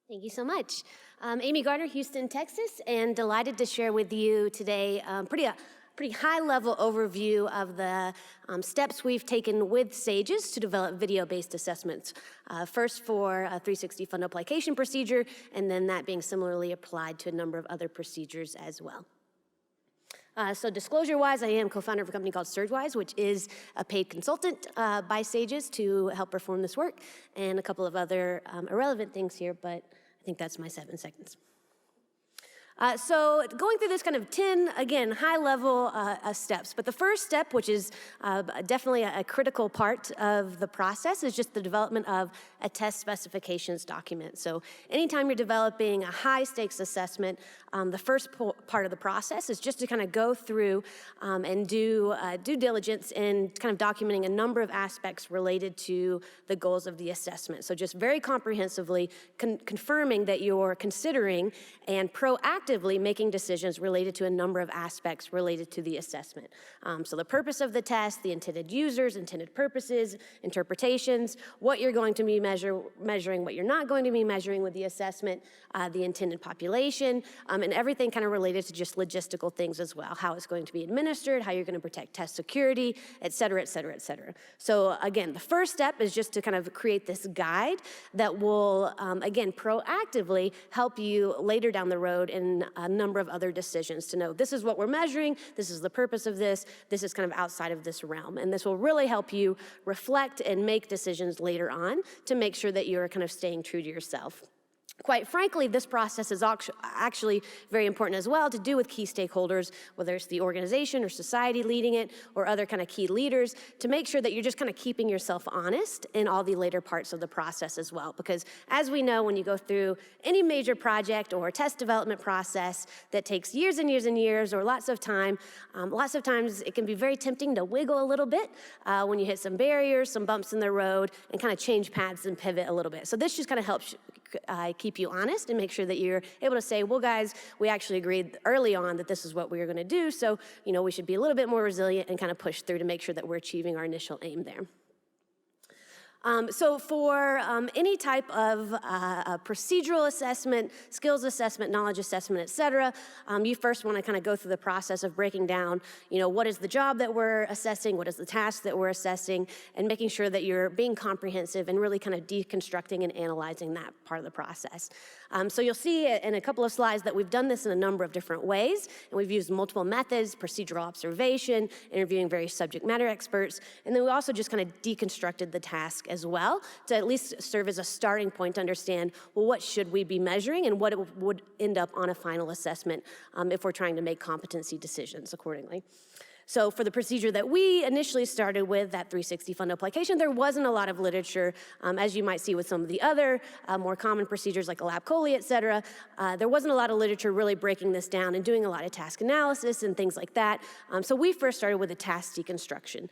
Thank you so much. Aimee Gardner, Houston, Texas, and delighted to share with you today pretty high-level overview of the steps we've taken with SAGES to develop video-based assessments. First for a 360 fund application procedure, and then that being similarly applied to a number of other procedures as well. So disclosure-wise, I am co-founder of a company called SurgeWise, which is a paid consultant by SAGES to help perform this work, and a couple of other irrelevant things here, but I think that's my 7 seconds. So going through this kind of 10, again, high-level steps. But the first step, which is definitely a critical part of the process, is just the development of a test specifications document. So anytime you're developing a high-stakes assessment, the first part of the process is just to kind of go through and do due diligence in kind of documenting a number of aspects related to the goals of the assessment. So just very comprehensively confirming that you're considering and proactively making decisions related to a number of aspects related to the assessment. So the purpose of the test, the intended users, intended purposes, interpretations, what you're going to be measuring, what you're not going to be measuring with the assessment, the intended population, and everything kind of related to just logistical things as well, how it's going to be administered, how you're going to protect test security, et cetera, et cetera, et cetera. So again, the first step is just to kind of create this guide that will, again, proactively help you later down the road in a number of other decisions to know this is what we're measuring, this is the purpose of this is kind of outside of this realm. And this will really help you reflect and make decisions later on to make sure that you're kind of staying true to yourself. Quite frankly, this process is actually very important as well to do with key stakeholders, whether it's the organization or society leading it or other kind of key leaders, to make sure that you're just kind of keeping yourself honest in all the later parts of the process as well. Because as we know, when you go through any major project or test development process that takes years and years and years or lots of times it can be very tempting to wiggle a little bit when you hit some barriers, some bumps in the road, and kind of change paths and pivot a little bit. So this just kind of helps keep you honest and make sure that you're able to say, well, guys, we actually agreed early on that this is what we were going to do, so we should be a little bit more resilient and kind of push through to make sure that we're achieving our initial aim there. So for any type of procedural assessment, skills assessment, knowledge assessment, et cetera, you first want to kind of go through the process of breaking down, what is the job that we're assessing, what is the task that we're assessing, and making sure that you're being comprehensive and really kind of deconstructing and analyzing that part of the process. So you'll see in a couple of slides that we've done this in a number of different ways, and we've used multiple methods: procedural observation, interviewing various subject matter experts, and then we also just kind of deconstructed the task as well to at least serve as a starting point to understand, well, what should we be measuring and what it would end up on a final assessment if we're trying to make competency decisions accordingly. So for the procedure that we initially started with, that 360 fund application, there wasn't a lot of literature, as you might see with some of the other more common procedures like a lab COLI, et cetera. There wasn't a lot of literature really breaking this down and doing a lot of task analysis and things like that. So we first started with a task deconstruction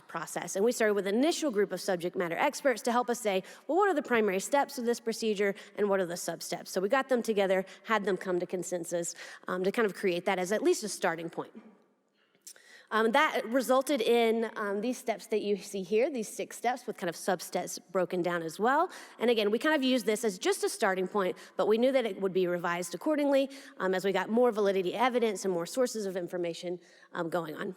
process. And we started with an initial group of subject matter experts to help us say, well, what are the primary steps of this procedure and what are the sub-steps? So we got them together, had them come to consensus to kind of create that as at least a starting point. That resulted in these steps that you see here, these 6 steps with kind of sub-steps broken down as well. And again, we kind of used this as just a starting point, but we knew that it would be revised accordingly as we got more validity evidence and more sources of information going on.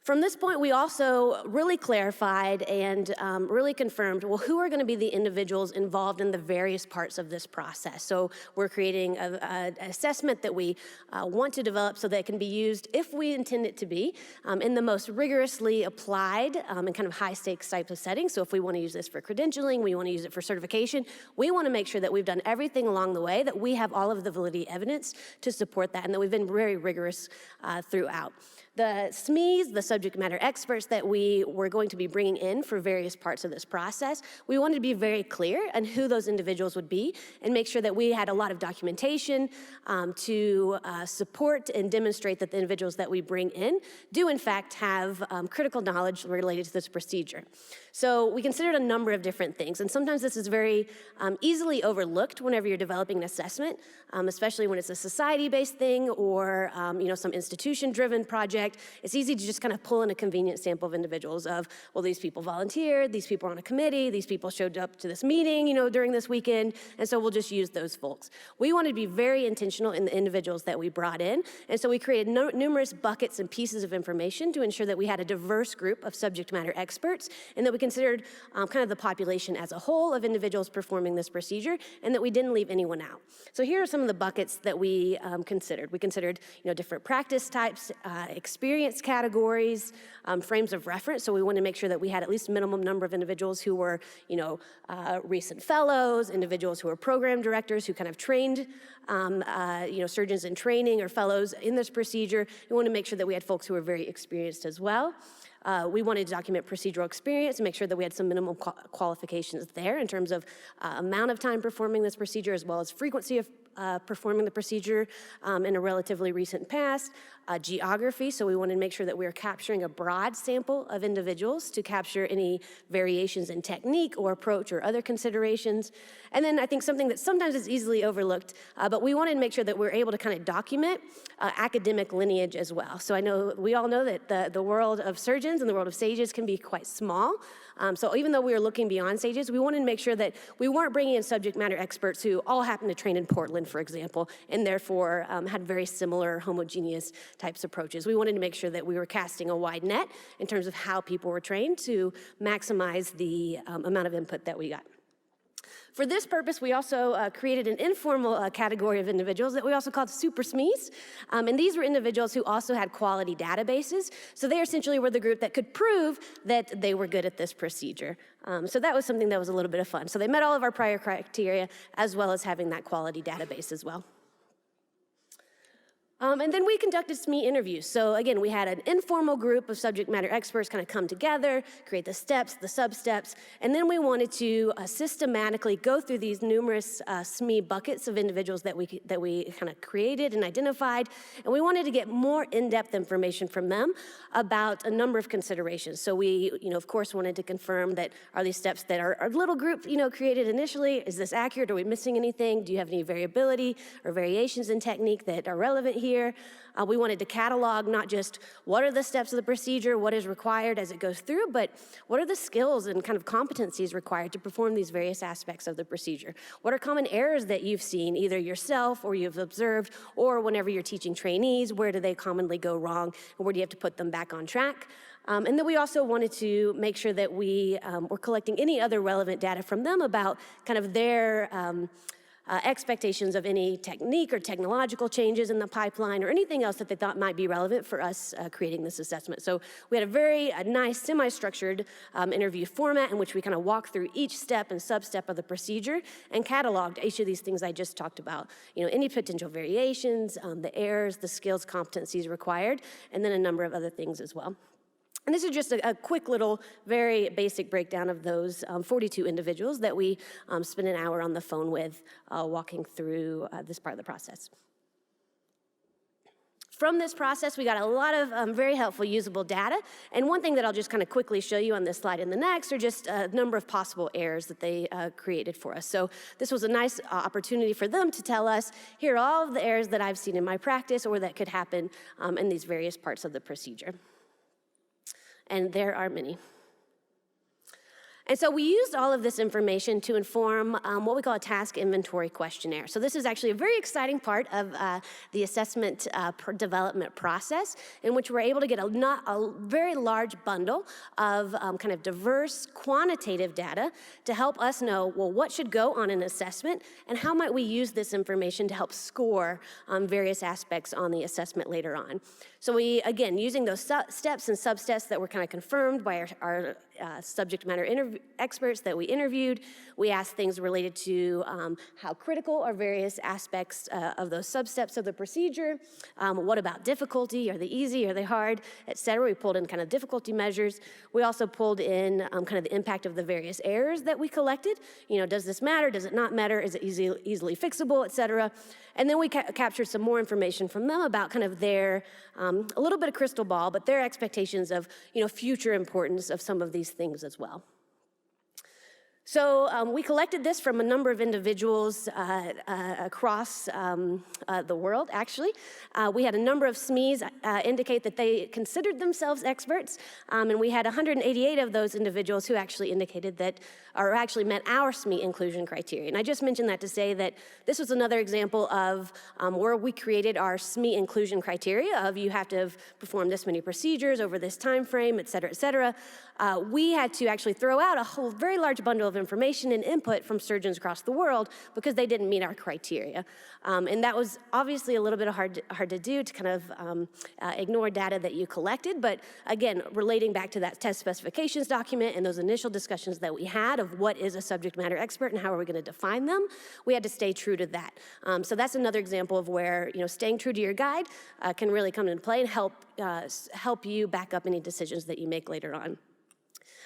From this point, we also really clarified and really confirmed, well, who are going to be the individuals involved in the various parts of this process. So we're creating an assessment that we want to develop so that it can be used, if we intend it to be, in the most rigorously applied and kind of high-stakes type of settings. So if we want to use this for credentialing, we want to use it for certification, we want to make sure that we've done everything along the way, that we have all of the validity evidence to support that, and that we've been very rigorous throughout. The SMEs, the subject matter experts that we were going to be bringing in for various parts of this process, we wanted to be very clear on who those individuals would be and make sure that we had a lot of documentation to support and demonstrate that the individuals that we bring in do in fact have critical knowledge related to this procedure. So we considered a number of different things, and sometimes this is very easily overlooked whenever you're developing an assessment, especially when it's a society-based thing or some institution-driven project. project, it's easy to just kind of pull in a convenient sample of individuals of, well, these people volunteered, these people are on a committee, these people showed up to this meeting, during this weekend, and so we'll just use those folks. We wanted to be very intentional in the individuals that we brought in, and so we created numerous buckets and pieces of information to ensure that we had a diverse group of subject matter experts, and that we considered kind of the population as a whole of individuals performing this procedure, and that we didn't leave anyone out. So here are some of the buckets that we considered. We considered different practice types, experience categories, frames of reference. So we wanted to make sure that we had at least a minimum number of individuals who were recent fellows, individuals who were program directors who kind of trained surgeons in training or fellows in this procedure. We wanted to make sure that we had folks who were very experienced as well. We wanted to document procedural experience and make sure that we had some minimum qualifications there in terms of amount of time performing this procedure as well as frequency of performing the procedure in a relatively recent past. Geography, so we wanted to make sure that we were capturing a broad sample of individuals to capture any variations in technique or approach or other considerations. And then I think something that sometimes is easily overlooked, but we wanted to make sure that we're able to kind of document academic lineage as well. So I know we all know that the world of surgeons and the world of SAGES can be quite small. So even though we were looking beyond SAGES, we wanted to make sure that we weren't bringing in subject matter experts who all happened to train in Portland, for example, and therefore had very similar homogeneous types of approaches. We wanted to make sure that we were casting a wide net in terms of how people were trained to maximize the amount of input that we got. For this purpose, we also created an informal category of individuals that we also called super SMEs. And these were individuals who also had quality databases. So they essentially were the group that could prove that they were good at this procedure. So that was something that was a little bit of fun. So they met all of our prior criteria as well as having that quality database as well. And then we conducted SME interviews. So again, we had an informal group of subject matter experts kind of come together, create the steps, the sub-steps, and then we wanted to systematically go through these numerous SME buckets of individuals that we kind of created and identified, and we wanted to get more in-depth information from them about a number of considerations. So we, of course, wanted to confirm that are these steps that our little group, created initially, is this accurate? Are we missing anything? Do you have any variability or variations in technique that are relevant here? We wanted to catalog not just what are the steps of the procedure, what is required as it goes through, but what are the skills and kind of competencies required to perform these various aspects of the procedure? What are common errors that you've seen, either yourself or you've observed, or whenever you're teaching trainees, where do they commonly go wrong, and where do you have to put them back on track? And then we also wanted to make sure that we were collecting any other relevant data from them about kind of their expectations of any technique or technological changes in the pipeline or anything else that they thought might be relevant for us creating this assessment. So we had a nice semi-structured interview format in which we kind of walked through each step and sub-step of the procedure and cataloged each of these things I just talked about. Any potential variations, the errors, the skills, competencies required, and then a number of other things as well. And this is just a quick little, very basic breakdown of those 42 individuals that we spent an hour on the phone with walking through this part of the process. From this process, we got a lot of very helpful usable data. And one thing that I'll just kind of quickly show you on this slide and the next are just a number of possible errors that they created for us. So this was a nice opportunity for them to tell us, here are all of the errors that I've seen in my practice or that could happen in these various parts of the procedure. And there are many. And so we used all of this information to inform what we call a task inventory questionnaire. So this is actually a very exciting part of the assessment development process in which we're able to get a very large bundle of kind of diverse quantitative data to help us know, well, what should go on an assessment and how might we use this information to help score various aspects on the assessment later on. So we, again, using those steps and sub-steps that were kind of confirmed by our subject matter experts that we interviewed, we asked things related to how critical are various aspects of those sub-steps of the procedure, what about difficulty, are they easy, are they hard, et cetera. We pulled in kind of difficulty measures. We also pulled in kind of the impact of the various errors that we collected. Does this matter, does it not matter, is it easily fixable, et cetera. And then we captured some more information from them about kind of their, a little bit of crystal ball, but their expectations of, future importance of some of these things as well. So we collected this from a number of individuals across the world, actually. We had a number of SMEs indicate that they considered themselves experts, and we had 188 of those individuals who actually indicated that, or actually met our SME inclusion criteria. And I just mentioned that to say that this was another example of where we created our SME inclusion criteria of you have to have performed this many procedures over this time frame, et cetera, et cetera. We had to actually throw out a whole very large bundle of information and input from surgeons across the world because they didn't meet our criteria. And that was obviously a little bit hard to do, to kind of ignore data that you collected. But again, relating back to that test specifications document and those initial discussions that we had of what is a subject matter expert and how are we going to define them, we had to stay true to that. So that's another example of where staying true to your guide can really come into play and help you back up any decisions that you make later on.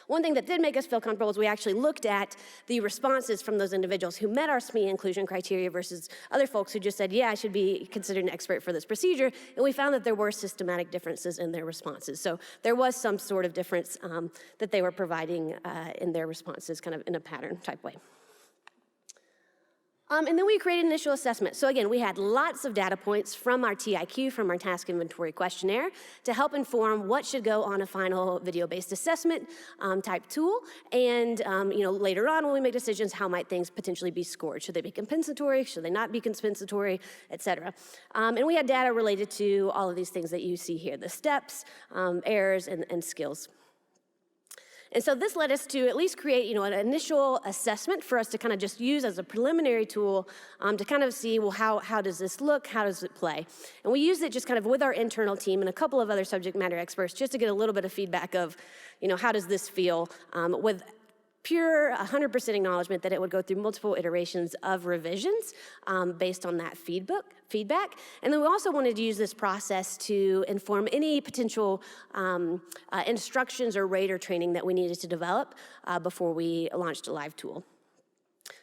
One thing that did make us feel comfortable is we actually looked at the responses from those individuals who met our SME inclusion criteria versus other folks who just said, yeah, I should be considered an expert for this procedure, and we found that there were systematic differences in their responses. So there was some sort of difference that they were providing in their responses, kind of in a pattern type way. And then we created initial assessment. So again, we had lots of data points from our TIQ, from our task inventory questionnaire, to help inform what should go on a final video-based assessment type tool. And later on, when we make decisions, how might things potentially be scored? Should they be compensatory? Should they not be compensatory? Et cetera. And we had data related to all of these things that you see here: the steps, errors, and skills. And so this led us to at least create, an initial assessment for us to kind of just use as a preliminary tool to kind of see, well, how does this look? How does it play? And we used it just kind of with our internal team and a couple of other subject matter experts just to get a little bit of feedback of, how does this feel with pure 100% acknowledgement that it would go through multiple iterations of revisions based on that feedback. And then we also wanted to use this process to inform any potential instructions or rater training that we needed to develop before we launched a live tool.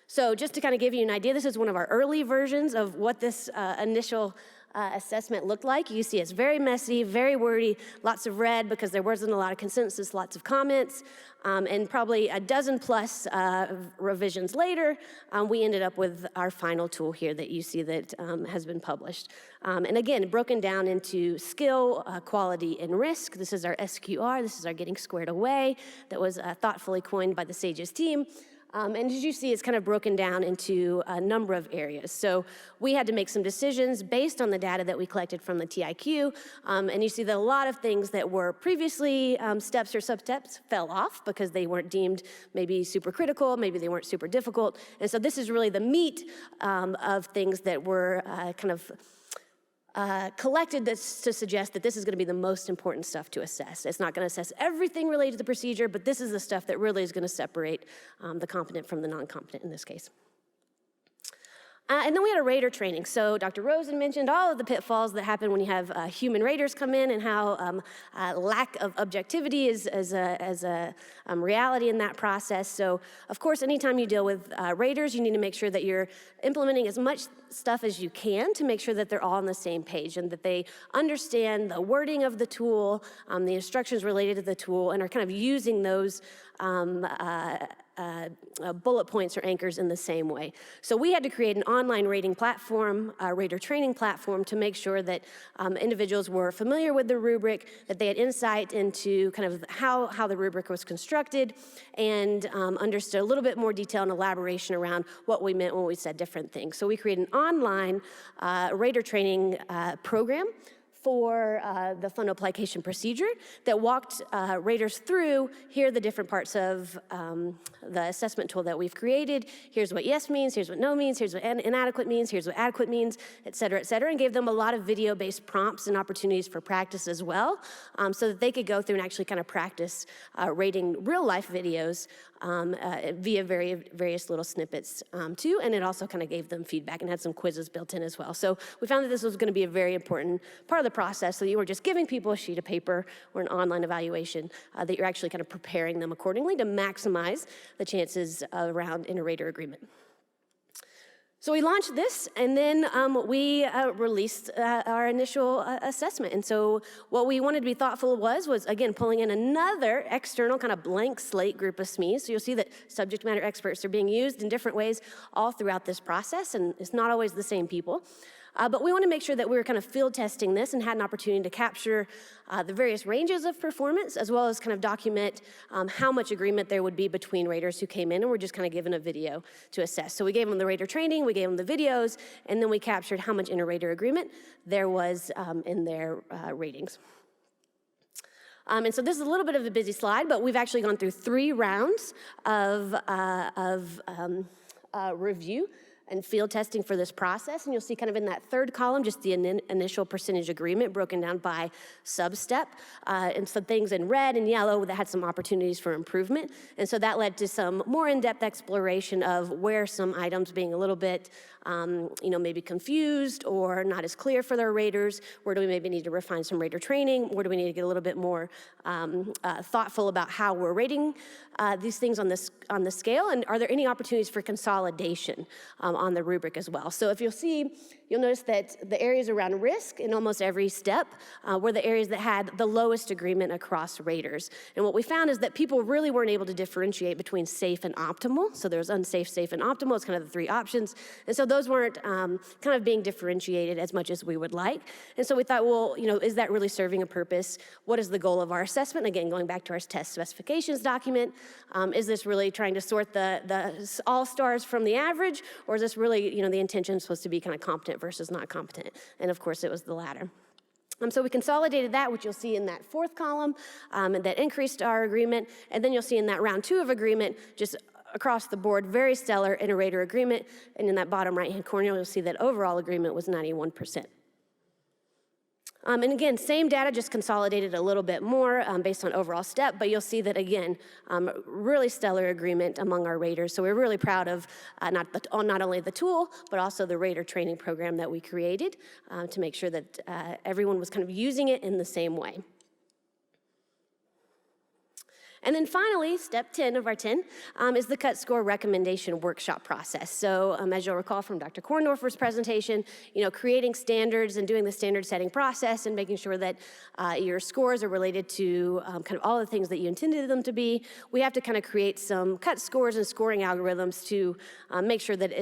So just to kind of give you an idea, this is one of our early versions of what this initial assessment looked like. You see it's very messy, very wordy, lots of red because there wasn't a lot of consensus, lots of comments, and probably a dozen plus revisions later, we ended up with our final tool here that you see that has been published. And again, broken down into skill, quality, and risk. This is our SQR, this is our getting squared away that was thoughtfully coined by the SAGES team. And as you see, it's kind of broken down into a number of areas. So we had to make some decisions based on the data that we collected from the TIQ. And you see that a lot of things that were previously steps or sub-steps fell off because they weren't deemed maybe super critical, maybe they weren't super difficult. And so this is really the meat of things that were kind of collected to suggest that this is going to be the most important stuff to assess. It's not going to assess everything related to the procedure, but this is the stuff that really is going to separate the competent from the non-competent in this case. And then we had a rater training. So Dr. Rosen mentioned all of the pitfalls that happen when you have human raters come in and how lack of objectivity is a reality in that process. So of course, anytime you deal with raters, you need to make sure that you're implementing as much stuff as you can to make sure that they're all on the same page and that they understand the wording of the tool, the instructions related to the tool, and are kind of using those bullet points or anchors in the same way. So we had to create an online rating platform, a rater training platform, to make sure that individuals were familiar with the rubric, that they had insight into kind of how the rubric was constructed, and understood a little bit more detail and elaboration around what we meant when we said different things. So we created an online rater training program for the funnel application procedure that walked raters through, here are the different parts of the assessment tool that we've created. Here's what yes means, here's what no means, here's what inadequate means, here's what adequate means, et cetera, and gave them a lot of video-based prompts and opportunities for practice as well, so that they could go through and actually kind of practice rating real-life videos via various little snippets too, and it also kind of gave them feedback and had some quizzes built in as well. So we found that this was going to be a very important part of the process, so you were just giving people a sheet of paper or an online evaluation, that you're actually kind of preparing them accordingly to maximize the chances around in a rater agreement. So we launched this, and then we released our initial assessment. And so what we wanted to be thoughtful was again, pulling in another external kind of blank slate group of SMEs. So you'll see that subject matter experts are being used in different ways all throughout this process, and it's not always the same people. But we want to make sure that we were kind of field testing this and had an opportunity to capture the various ranges of performance, as well as kind of document how much agreement there would be between raters who came in and were just kind of given a video to assess. So we gave them the rater training, we gave them the videos, and then we captured how much inter-rater agreement there was in their ratings. And so this is a little bit of a busy slide, but we've actually gone through 3 rounds of review and field testing for this process. And you'll see kind of in that third column, just the initial percentage agreement broken down by sub-step, and some things in red and yellow that had some opportunities for improvement. And so that led to some more in-depth exploration of where some items being a little bit, maybe confused or not as clear for their raters. Where do we maybe need to refine some rater training? Where do we need to get a little bit more thoughtful about how we're rating these things on the scale? And are there any opportunities for consolidation on the rubric as well? So if you'll notice that the areas around risk in almost every step were the areas that had the lowest agreement across raters. And what we found is that people really weren't able to differentiate between safe and optimal. So there's unsafe, safe, and optimal. It's kind of the 3 options. And so those weren't kind of being differentiated as much as we would like. And so we thought, well, is that really serving a purpose? What is the goal of our assessment? Again, going back to our test specifications document, is this really trying to sort the all stars from the average, or is this really, the intention is supposed to be kind of competent versus not competent? And of course, it was the latter. So we consolidated that, which you'll see in that 4th column, that increased our agreement. And then you'll see in that round 2 of agreement, just across the board, very stellar inter-rater agreement. And in that bottom right-hand corner, you'll see that overall agreement was 91%. And again, same data, just consolidated a little bit more based on overall step, but you'll see that again, really stellar agreement among our raters. So we're really proud of not only the tool, but also the rater training program that we created to make sure that everyone was kind of using it in the same way. And then finally, step 10 of our 10 is the cut score recommendation workshop process. So as you'll recall from Dr. Korndorfer's presentation, creating standards and doing the standard setting process and making sure that your scores are related to kind of all the things that you intended them to be. We have to kind of create some cut scores and scoring algorithms to make sure that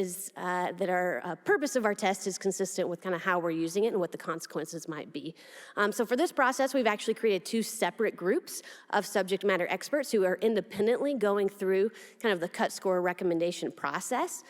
our purpose of our test is consistent with kind of how we're using it and what the consequences might be. So for this process, we've actually created 2 separate groups of subject matter experts who are independently going through kind of the cut score recommendation process.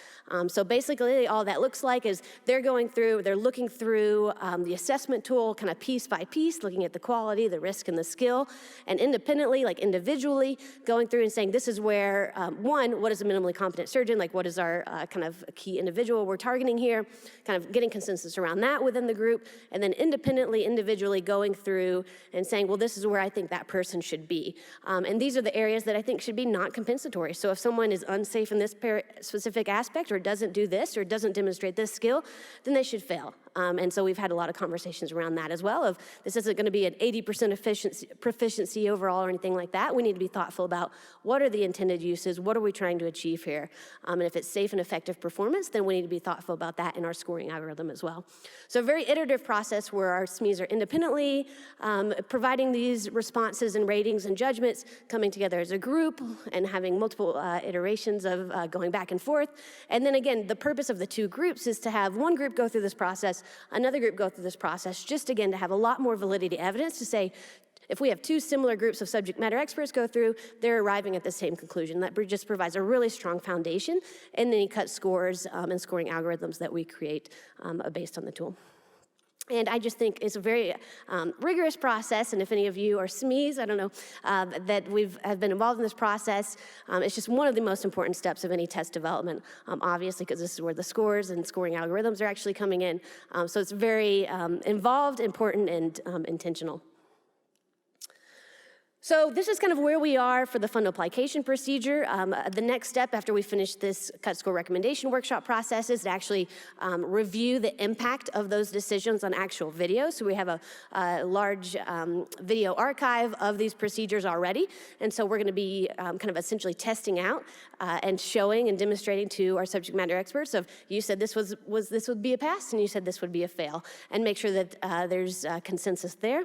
So basically all that looks like is they're looking through the assessment tool kind of piece by piece, looking at the quality, the risk, and the skill, and independently, like individually, going through and saying this is where, one, what is a minimally competent surgeon, like what is our kind of key individual we're targeting here, kind of getting consensus around that within the group, and then independently, individually going through and saying, well, this is where I think that person should be. And these are the areas that I think should be not compensatory. So if someone is unsafe in this specific aspect or doesn't do this or doesn't demonstrate this skill, then they should fail. And so we've had a lot of conversations around that as well of this isn't going to be an 80% proficiency overall or anything like that. We need to be thoughtful about what are the intended uses, what are we trying to achieve here? And if it's safe and effective performance, then we need to be thoughtful about that in our scoring algorithm as well. So a very iterative process where our SMEs are independently providing these responses and ratings and judgments, coming together as a group and having multiple iterations of going back and forth. And then again, the purpose of the 2 groups is to have one group go through this process, another group go through this process, just again to have a lot more validity evidence to say, if we have 2 similar groups of subject matter experts go through, they're arriving at the same conclusion. That just provides a really strong foundation in any cut scores and scoring algorithms that we create based on the tool. And I just think it's a very rigorous process, and if any of you are SMEs, I don't know, that have been involved in this process, it's just one of the most important steps of any test development, obviously, because this is where the scores and scoring algorithms are actually coming in. So it's very involved, important, and intentional. So this is kind of where we are for the fund application procedure. The next step after we finish this cut score recommendation workshop process is to actually review the impact of those decisions on actual video. So we have a large video archive of these procedures already. And so we're gonna be kind of essentially testing out and showing and demonstrating to our subject matter experts of, you said this would be a pass and you said this would be a fail, and make sure that there's consensus there.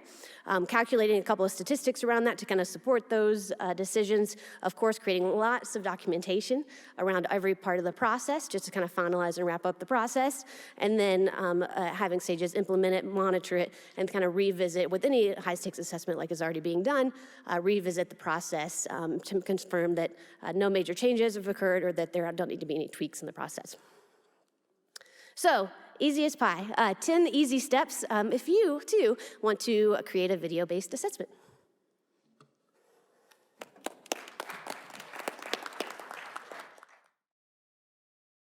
Calculating a couple of statistics around that to kind of support those decisions. Of course, creating lots of documentation around every part of the process just to kind of finalize and wrap up the process. And then having stages implement it, monitor it, and kind of revisit with any high stakes assessment like is already being done, revisit the process to confirm that no major changes have occurred or that there don't need to be any tweaks in the process. So, easy as pie, 10 easy steps if you, too, want to create a video-based assessment.